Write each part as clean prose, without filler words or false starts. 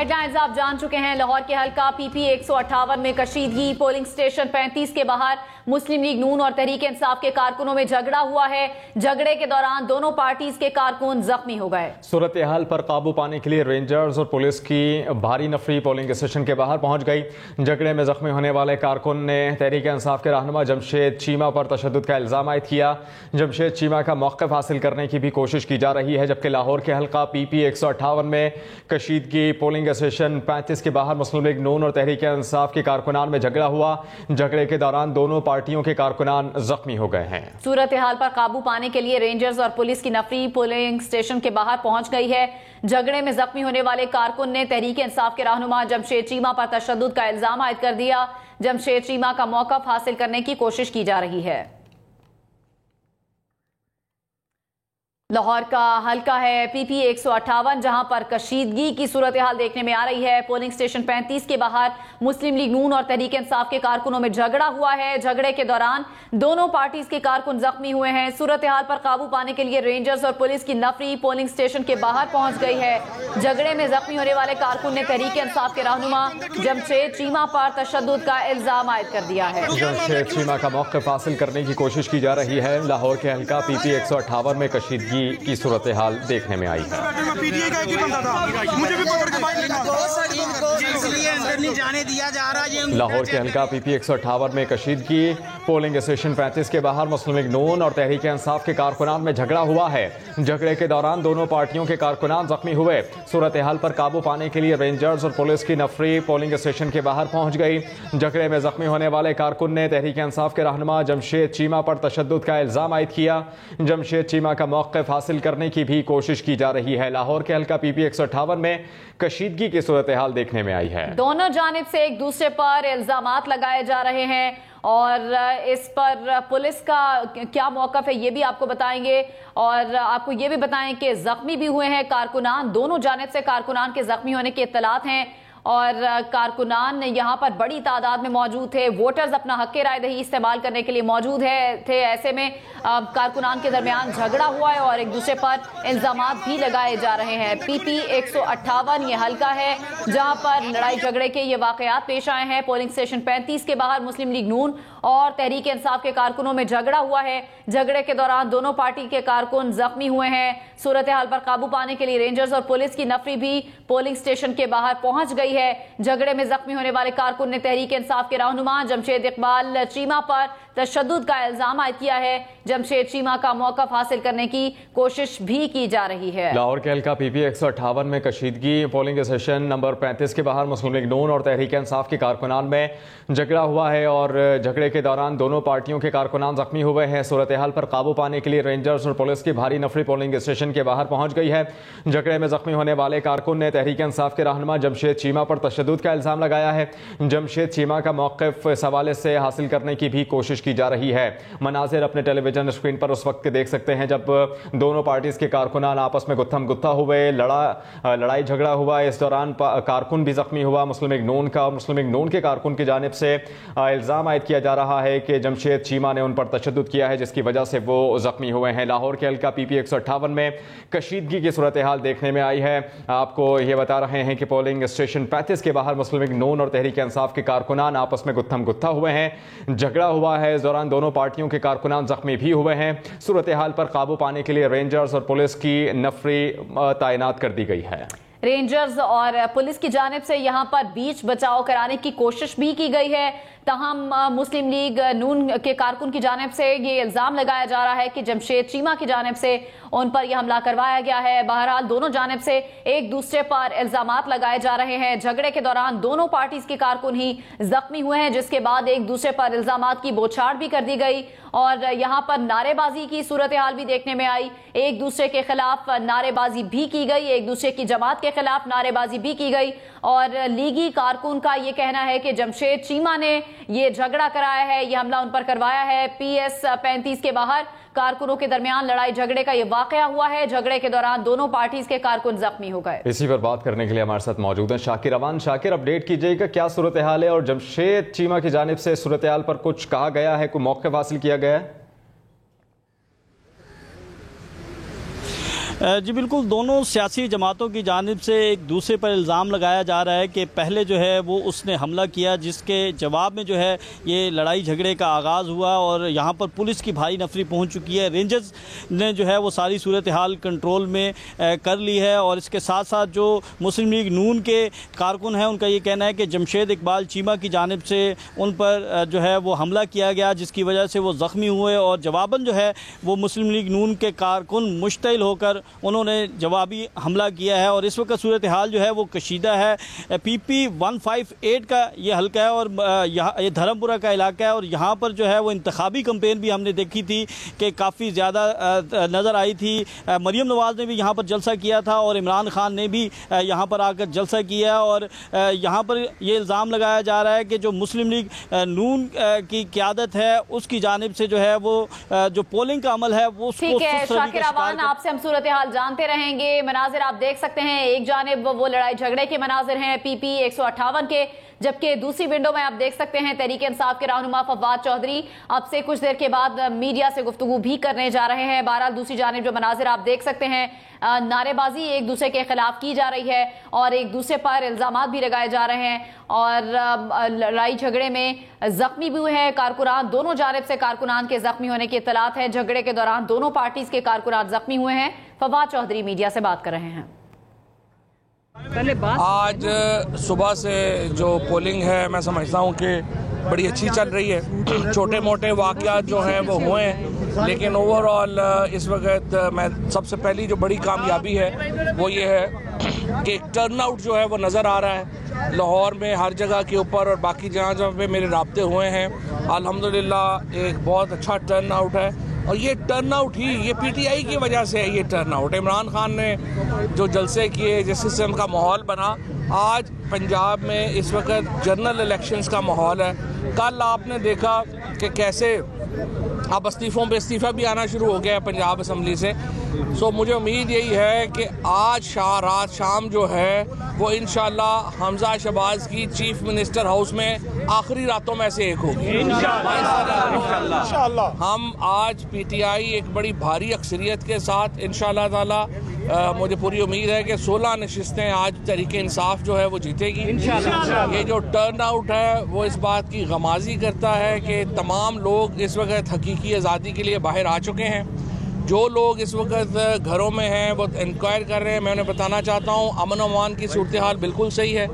Headlines आप जान चुके हैं। लाहौर के हल्का पीपी 158 में कशीदगी, पोलिंग स्टेशन 35 के बाहर मुस्लिम लीग नून और तहरीक इंसाफ के कारकुनों में झगड़ा हुआ है। झगड़े के दौरान दोनों पार्टीज के कारकुन जख्मी हो गए। सूरत हाल पर काबू पाने के लिए रेंजर्स और पुलिस की भारी नफरी पोलिंग स्टेशन के बाहर पहुंच गई। झगड़े में जख्मी होने वाले कारकुन ने तहरीक इंसाफ के रहनुमा जमशेद चीमा पर तशद्दुद का इल्जाम आयद किया। जमशेद चीमा का मौक़िफ़ हासिल करने की भी कोशिश की जा रही है, जबकि लाहौर के हल्का पीपी 158 में कशीदगी, पोलिंग स्टेशन 35 के बाहर मुस्लिम लीग नून और तहरीक इंसाफ के कारकुनान में झगड़ा हुआ। झगड़े के दौरान दोनों पार्टियों के कारकुनान जख्मी हो गए हैं। सूरत हाल पर काबू पाने के लिए रेंजर्स और पुलिस की नफरी पोलिंग स्टेशन के बाहर पहुंच गई है। झगड़े में जख्मी होने वाले कारकुन ने तहरीक इंसाफ के रहनुमा जमशेद चीमा पर तशद्दुद का इल्जाम आयद कर दिया। जमशेद चीमा का मौक़िफ़ हासिल करने की कोशिश की जा रही है। लाहौर का हल्का है पीपी 158, जहां पर कशीदगी की सूरत हाल देखने में आ रही है। पोलिंग स्टेशन 35 के बाहर मुस्लिम लीग नून और तहरीक इंसाफ के कारकुनों में झगड़ा हुआ है। झगड़े के दौरान दोनों पार्टीज के कारकुन जख्मी हुए हैं। सूरत हाल पर काबू पाने के लिए रेंजर्स और पुलिस की नफरी पोलिंग स्टेशन के बाहर पहुंच गई है। झगड़े में जख्मी होने वाले कारकुन ने तहरीक इंसाफ के रहनुमा जमशेद चीमा पर तशद्दुद का इल्जाम आयद कर दिया है। जमशेद चीमा का मौक़िफ़ हासिल करने की कोशिश की जा रही है। लाहौर के हल्का पीपी 158 में कशीदगी की सूरत हाल देखने में आई है। लाहौर के हल्का पीपी 158 में कशीदगी, पोलिंग स्टेशन 35 के बाहर मुस्लिम लीग नून और तहरीक इंसाफ के कारकुनान में झगड़ा हुआ है। झगड़े के दौरान दोनों पार्टियों के कारकुनान जख्मी हुए। सूरत हाल पर काबू पाने के लिए रेंजर्स और पुलिस की नफरी पोलिंग स्टेशन के बाहर पहुंच गई। झगड़े में जख्मी होने वाले कारकुन ने तहरीक इंसाफ के रहनुमा जमशेद चीमा पर तशद्दुद का इल्जाम आयद किया। जमशेद चीमा का मौक़िफ़ हासिल करने की भी कोशिश की जा रही है। लाहौर के हल्का पीपी 158 में कशीदगी की सूरत हाल देखने में आई है। दोनों जानिब से एक दूसरे पर इल्जामात लगाए जा रहे हैं और इस पर पुलिस का क्या मौक़िफ़ है ये भी आपको बताएंगे और आपको ये भी बताएं कि जख्मी भी हुए हैं कारकुनान। दोनों जानिब से कारकुनान के जख्मी होने की इत्तलात हैं और कारकुनान यहाँ पर बड़ी तादाद में मौजूद थे। वोटर्स अपना हक़ राय दही इस्तेमाल करने के लिए मौजूद थे। ऐसे में कारकुनान के दरमियान झगड़ा हुआ है और एक दूसरे पर इल्जामात भी लगाए जा रहे हैं। पीपी 158 ये हल्का है जहाँ पर लड़ाई झगड़े के ये वाक़यात पेश आए हैं। पोलिंग स्टेशन 35 के बाहर मुस्लिम लीग नून और तहरीक इंसाफ के कारकुनों में झगड़ा हुआ है। झगड़े के दौरान दोनों पार्टी के कारकुन जख्मी हुए हैं। सूरत हाल पर काबू पाने के लिए रेंजर्स और पुलिस की नफरी भी पोलिंग स्टेशन के बाहर पहुंच गई है। झगड़े में जख्मी होने वाले कारकुन ने तहरीक इंसाफ के रहनुमा जमशेद इकबाल चीमा पर तशद्दुद का इल्जाम आयद किया है। जमशेद चीमा का मौक़िफ़ हासिल करने की कोशिश भी की जा रही है। लाहौर के हल्का पीपी 158 में कशीदगी, पोलिंग स्टेशन नंबर 35 के बाहर मुस्लिम लीग नून और तहरीक इंसाफ के कारकुनान में झगड़ा हुआ है और झगड़े के दौरान दोनों पार्टियों के कारकुनान जख्मी हुए हैं। सूरत हाल पर काबू पाने के लिए रेंजर्स और पुलिस की भारी नफरी पोलिंग स्टेशन के बाहर पहुंच गई है। झगड़े में जख्मी होने वाले कारकुन ने तहरीक इंसाफ के रहनुमा जमशेद चीमा पर तशद्दुद का इल्जाम लगाया है। जमशेद चीमा का मौक़िफ़ इस हवाले से हासिल करने की भी कोशिश की जा रही है। मनाज़िर अपने टेलीविजन स्क्रीन पर उस वक्त के देख सकते हैं जब दोनों पार्टीज के कारकुनान आपस में गुत्थम गुत्था हुए, लड़ाई झगड़ा हुआ। इस दौरान कारकुन भी जख्मी हुआ मुस्लिम लीग नून का। मुस्लिम लीग नून के कारकुन की जानिब से इल्ज़ाम आयद किया जा रहा है कि जमशेद चीमा ने उन पर तशद्दुद किया है, जिसकी वजह से वो जख्मी हुए हैं। लाहौर के हल्का पीपी 158 में कशीदगी की सूरत हाल देखने में आई है। आपको ये बता रहे हैं कि पोलिंग स्टेशन 35 के बाहर मुस्लिम लीग नून और तहरीक इंसाफ के कारकुनान आपस में गुत्थम गुत्था हुए हैं। झगड़ा हुआ है। इस दौरान दोनों पार्टियों के कारकुनान जख्मी भी हुए हैं। सूरत हाल पर काबू पाने के लिए रेंजर्स और पुलिस की नफरी तैनात कर दी गई है। रेंजर्स और पुलिस की जानिब से यहाँ पर बीच बचाव कराने की कोशिश भी की गई है। तहम मुस्लिम लीग नून के कारकुन की जानिब से ये इल्ज़ाम लगाया जा रहा है कि जमशेद चीमा की जानिब से उन पर यह हमला करवाया गया है। बहरहाल दोनों जानिब से एक दूसरे पर इल्ज़ामात लगाए जा रहे हैं। झगड़े के दौरान दोनों पार्टीज के कारकुन ही जख्मी हुए हैं, जिसके बाद एक दूसरे पर इल्ज़ामात की बौछार भी कर दी गई और यहाँ पर नारेबाजी की सूरत हाल भी देखने में आई। एक दूसरे के खिलाफ नारेबाजी भी की गई, एक दूसरे की जमात के खिलाफ नारेबाजी भी की गई और लीगी कारकुन का ये कहना है कि जमशेद चीमा ने ये झगड़ा कराया है, ये हमला उन पर करवाया है। PS 35 के बाहर कारकुनों के दरमियान लड़ाई झगड़े का ये वाकया हुआ है। झगड़े के दौरान दोनों पार्टीज के कारकुन जख्मी हो गए। इसी पर बात करने के लिए हमारे साथ मौजूद हैं शाकिर अवान। शाकिर, अपडेट कीजिएगा, क्या सूरत हाल है और जमशेद चीमा की जानिब से सूरत हाल पर कुछ कहा गया है, कोई मौक़िफ़ हासिल किया गया है? जी बिल्कुल, दोनों सियासी जमातों की जानिब से एक दूसरे पर इल्ज़ाम लगाया जा रहा है कि पहले जो है वो उसने हमला किया, जिसके जवाब में जो है ये लड़ाई झगड़े का आगाज़ हुआ और यहाँ पर पुलिस की भारी नफरी पहुँच चुकी है। रेंजर्स ने जो है वो सारी सूरत हाल कंट्रोल में कर ली है और इसके साथ साथ जो मुस्लिम लीग नून के कारकुन हैं उनका ये कहना है कि जमशेद इकबाल चीमा की जानिब से उन पर जो है वो हमला किया गया, जिसकी वजह से वो ज़ख्मी हुए और जवाबन जो है वो मुस्लिम लीग नून के कारकुन मुश्तइल होकर उन्होंने जवाबी हमला किया है। और इस वक्त सूरत हाल जो है वो कशीदा है। PP 158 का ये हल्का है और यहाँ ये धर्मपुरा का इलाका है और यहाँ पर जो है वो इंतखाबी कैंपेन भी हमने देखी थी कि काफ़ी ज़्यादा नज़र आई थी। मरीम नवाज़ ने भी यहाँ पर जलसा किया था और इमरान खान ने भी यहाँ पर आकर जलसा किया और यहाँ पर ये इल्ज़ाम लगाया जा रहा है कि जो मुस्लिम लीग नून की क़यादत है उसकी जानिब से जो है वो जो पोलिंग का अमल है वो ठीक है। शाकिर अवान, आपसे हम सूरत हाल जानते रहेंगे। मनाजिर आप देख सकते हैं, एक जानिब वो लड़ाई झगड़े के मनाजिर हैं PP 158 के, जबकि दूसरी विंडो में आप देख सकते हैं तहरीक इंसाफ के रहनुमा फवाद चौधरी अब से कुछ देर के बाद मीडिया से गुफ्तगू भी करने जा रहे हैं। बहरहाल दूसरी जानिब जो मनाजिर आप देख सकते हैं, नारेबाजी एक दूसरे के खिलाफ की जा रही है और एक दूसरे पर इल्जामात भी लगाए जा रहे हैं और लड़ाई झगड़े में जख्मी भी हुए हैं कारकुनान। दोनों जानिब से कारकुनान के जख्मी होने की इत्तलात है। झगड़े के दौरान दोनों पार्टीज के कारकुनान जख्मी हुए हैं। फवाद चौधरी मीडिया से बात कर रहे हैं। आज सुबह से जो पोलिंग है मैं समझता हूँ कि बड़ी अच्छी चल रही है। छोटे मोटे वाक़यात जो हैं वो हुए हैं, लेकिन ओवरऑल इस वक्त मैं सबसे पहली जो बड़ी कामयाबी है वो ये है कि टर्न आउट जो है वो नज़र आ रहा है लाहौर में हर जगह के ऊपर और बाकी जहाँ जहाँ पे मेरे राब्ते हुए हैं। अल्हम्दुलिल्लाह एक बहुत अच्छा टर्न आउट है और ये टर्न आउट ही ये PTI की वजह से है। ये टर्न आउट इमरान खान ने जो जलसे किए, जिस किस्म का माहौल बना, आज पंजाब में इस वक्त जनरल इलेक्शंस का माहौल है। कल आपने देखा कि कैसे अब इस्तीफ़ों पे इस्तीफ़ा भी आना शुरू हो गया है पंजाब असम्बली से। सो मुझे उम्मीद यही है कि आज रात शाम जो है वो इंशाल्लाह हमजा शहबाज की चीफ मिनिस्टर हाउस में आखिरी रातों में से एक होगी इंशाल्लाह। हम आज PTI एक बड़ी भारी अक्सरियत के साथ इंशाल्लाह ताला मुझे पूरी उम्मीद है कि 16 नशिस्तें आज तहरीक इंसाफ जो है वो जीतेगी इंशाल्लाह। ये जो टर्न आउट है वो इस बात की गमाजी करता है कि तमाम लोग इस वक्त हकीकी आज़ादी के लिए बाहर आ चुके हैं। जो लोग इस वक्त घरों में हैं वो इंक्वायर कर रहे हैं। मैं उन्हें बताना चाहता हूँ अमन अमान की सूरत हाल बिल्कुल सही है।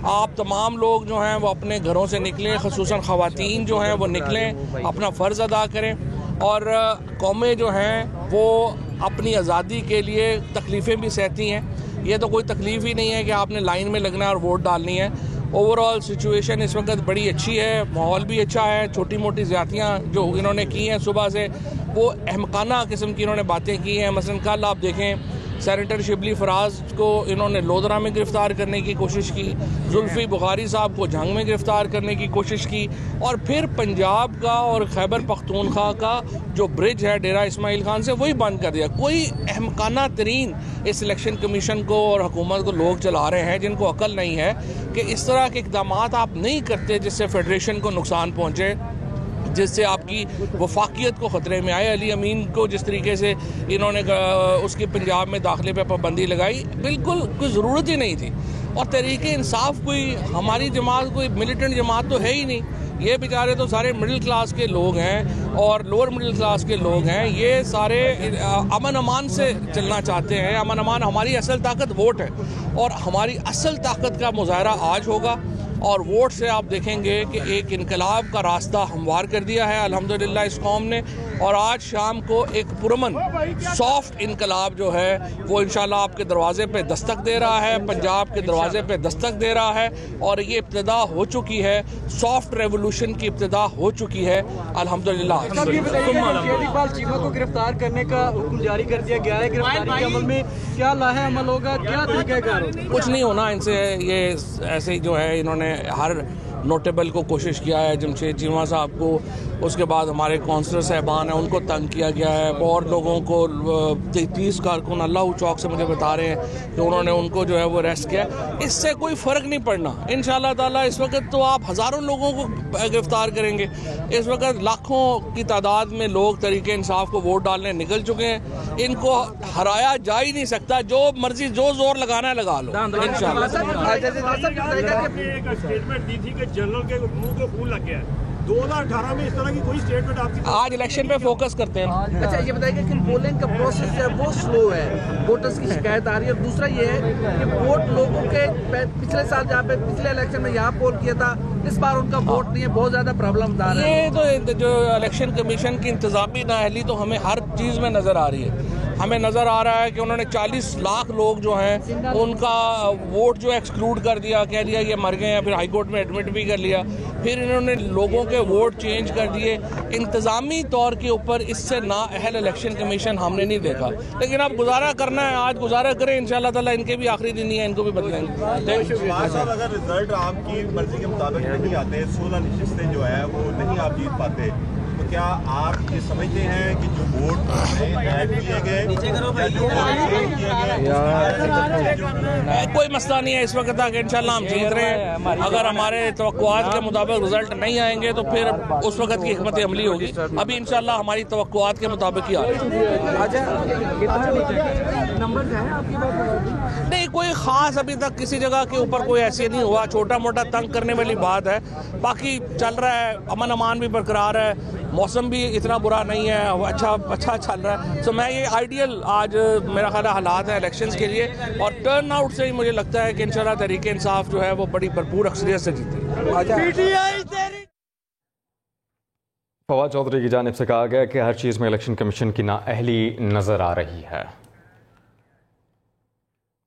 आप तमाम लोग जो हैं वो अपने घरों से निकलें, ख़ुसूसन ख़वातीन जो हैं वो निकलें, अपना फ़र्ज़ अदा करें और कौमें जो हैं वो अपनी आज़ादी के लिए तकलीफ़ें भी सहती हैं। ये तो कोई तकलीफ़ ही नहीं है कि आपने लाइन में लगना है और वोट डालनी है। ओवरऑल सिचुएशन इस वक्त बड़ी अच्छी है, माहौल भी अच्छा है। छोटी मोटी ज़्यादतियाँ जो इन्होंने की हैं सुबह से वो अहमकाना किस्म की इन्होंने बातें की हैं। मसलन कल आप देखें सेनेटर शिबली फराज को इन्होंने लोधरा में गिरफ़्तार करने की कोशिश की, जुल्फ़ी बुखारी साहब को जंग में गिरफ़्तार करने की कोशिश की और फिर पंजाब का और खैबर पख्तूनख्वा का जो ब्रिज है डेरा इस्माइल खान से वही बंद कर दिया। कोई अहमकाना तरीन इस इलेक्शन कमीशन को और हुकूमत को लोग चला रहे हैं जिनको अकल नहीं है कि इस तरह के इक़दाम आप नहीं करते जिससे फेडरेशन को नुकसान पहुँचे, जिससे आपकी वफाकियत को ख़तरे में आए। अली अमीन को जिस तरीके से इन्होंने उसके पंजाब में दाखिले पर पाबंदी लगाई, बिल्कुल कोई ज़रूरत ही नहीं थी। और तहरीक इंसाफ कोई हमारी जमात कोई मिलिटेंट जमात तो है ही नहीं। ये बेचारे तो सारे मिडिल क्लास के लोग हैं और लोअर मिडिल क्लास के लोग हैं। ये सारे अमन अमान से चलना चाहते हैं। अमन अमान हमारी असल ताकत वोट है और हमारी असल ताकत का मुजाहरा आज होगा और वोट से आप देखेंगे कि एक इनकलाब का रास्ता हमवार कर दिया है अल्हम्दुलिल्लाह इस कौम ने। और आज शाम को एक पुरमन सॉफ्ट इनकलाब जो है वो इंशाल्लाह आपके दरवाजे पे दस्तक दे रहा है, पंजाब के दरवाजे पे दस्तक दे रहा है और ये इब्तिदा हो चुकी है। सॉफ्ट रेवोल्यूशन की इब्तिदा हो चुकी है अल्हम्दुलिल्लाह। इकबाल चीमा को गिरफ्तार करने का हुक्म जारी कर दिया गया है। गिरफ्तारी के अमल में क्या लाहे अमल होगा, क्या तरीका? कुछ नहीं होना इनसे। ये ऐसे ही जो है इन्होंने हर नोटेबल को कोशिश किया है, जमशेद चीमा साहब को, उसके बाद हमारे काउंसलर साहबान हैं उनको तंग किया गया है, और लोगों को 30 कारकुन अल्लाह चौक से मुझे बता रहे हैं कि उन्होंने उनको जो है वो अरेस्ट किया। इससे कोई फ़र्क नहीं पड़ना इंशाअल्लाह ताला। इस वक्त तो आप हज़ारों लोगों को गिरफ्तार करेंगे, इस वक्त लाखों की तादाद में लोग तरीके इंसाफ को वोट डालने निकल चुके हैं, इनको हराया जा ही नहीं सकता। जो मर्जी जो जोर लगाना है लगा लो इंशाअल्लाह। स्टेटमेंट दी थी कि जनरल के मुंह को खून लग गया है, 2018 में इस तरह की कोई स्टेटमेंट आपकी? आज इलेक्शन पे फोकस करते हैं। अच्छा ये बताइए कि पोलिंग का प्रोसेस है वो स्लो है, वोटर्स की शिकायत आ रही है, और दूसरा ये है कि वोट लोगों के पिछले साल जहाँ पे पिछले इलेक्शन में यहाँ पोल किया था, इस बार उनका वोट नहीं है, बहुत ज्यादा प्रॉब्लम आ रहा है। ये तो जो इलेक्शन कमीशन की इंतजामी नाअहली तो हमें हर चीज़ में नज़र आ रही है। हमें नज़र आ रहा है कि उन्होंने 40 लाख लोग जो हैं उनका वोट जो एक्सक्लूड कर दिया, कह दिया ये मर गए हैं, फिर हाई कोर्ट में एडमिट भी कर लिया, फिर इन्होंने लोगों के वोट चेंज कर दिए। इंतज़ामी तौर के ऊपर इससे नाअहल इलेक्शन कमीशन हमने नहीं देखा, लेकिन अब गुजारा करना है, आज गुजारा करें इंशाअल्लाह ताला। इनके भी आखिरी दिन ही है, इनको भी बदलेंगे। अगर रिजल्ट आपकी मर्जी के मुताबिक नहीं आते, 16 नशिस्तें जो है वो नहीं आप जीत पाते, तो क्या आप ये समझते हैं कि जो वोट किए गए कोई मसला नहीं है इस वक्त तक, इंशाल्लाह हम जीत रहे हैं। अगर हमारे तवक्कुआत के मुताबिक रिजल्ट नहीं आएंगे तो फिर उस वक्त की हिकमत अमली होगी। अभी इंशाल्लाह हमारी तवक्कुआत के मुताबिक ही आ रही नहीं, कोई खास अभी तक किसी जगह के ऊपर कोई ऐसे नहीं हुआ, छोटा मोटा तंग करने वाली बात है, बाकी चल रहा है, अमन अमान भी बरकरार है, मौसम भी इतना बुरा नहीं है, अच्छा चल रहा है। तो मैं ये आइडियल आज मेरा ख्याल हालात है इलेक्शंस के लिए, और टर्न आउट से ही मुझे लगता है कि इंशाल्लाह तहरीक इंसाफ जो है वो बड़ी भरपूर अक्सरियत से जीती। फवाद चौधरी की जानिब से कहा गया कि हर चीज़ में इलेक्शन कमीशन की नाअहली नज़र आ रही है।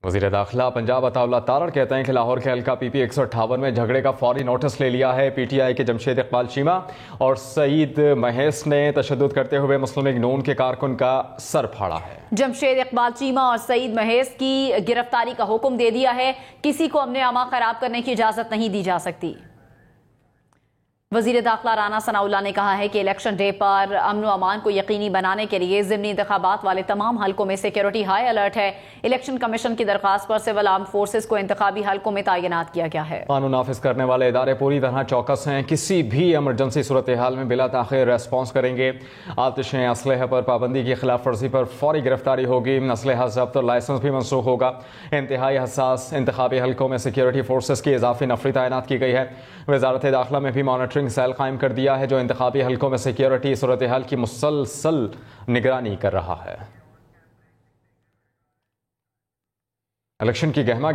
वज़ीर दाखिला पंजाब अताउल्लाह तारड़ कहते हैं कि लाहौर के हल्का PP 158 में झगड़े का फौरी नोटिस ले लिया है। PTI के जमशेद इकबाल चीमा और सईद महेश ने तशद्दुद करते हुए मुस्लिम लीग नून के कारकुन का सर फाड़ा है। जमशेद इकबाल चीमा और सईद महेश की गिरफ्तारी का हुक्म दे दिया है, किसी को अमन अमा खराब करने की इजाजत नहीं दी जा सकती। वज़ीर दाखिला राना सनाउल्लाह ने कहा है कि इलेक्शन डे पर अमन व अमान को यकीनी बनाने के लिए ज़िमनी इंतखाबात वाले तमाम हल्कों में सिक्योरिटी हाई अलर्ट है। इलेक्शन कमीशन की दरख्वास्त पर सिविल आर्म फोर्सेस को इंतखाबी हल्कों में तैनात किया गया है। कानून नाफिज करने वाले इदारे पूरी तरह चौकस हैं, किसी भी इमरजेंसी सूरत हाल में बिला ताखिर रेस्पॉन्स करेंगे। आतिशें असलहे पर पाबंदी की खिलाफ वर्जी पर फौरी गिरफ्तारी होगी। असलहा जब्त और लाइसेंस भी मनसूख होगा। इंतहाई हसास इंतखाबी हल्कों में सिक्योरिटी फोर्सेस की इजाफी नफरी तैनात की गई है। वजारत दाखिला में भी मॉनिटरिंग सेल कायम कर दिया है जो इंतखाबी हल्कों में सिक्योरिटी सूरत हाल की मुसलसल निगरानी कर रहा है। इलेक्शन की गहमा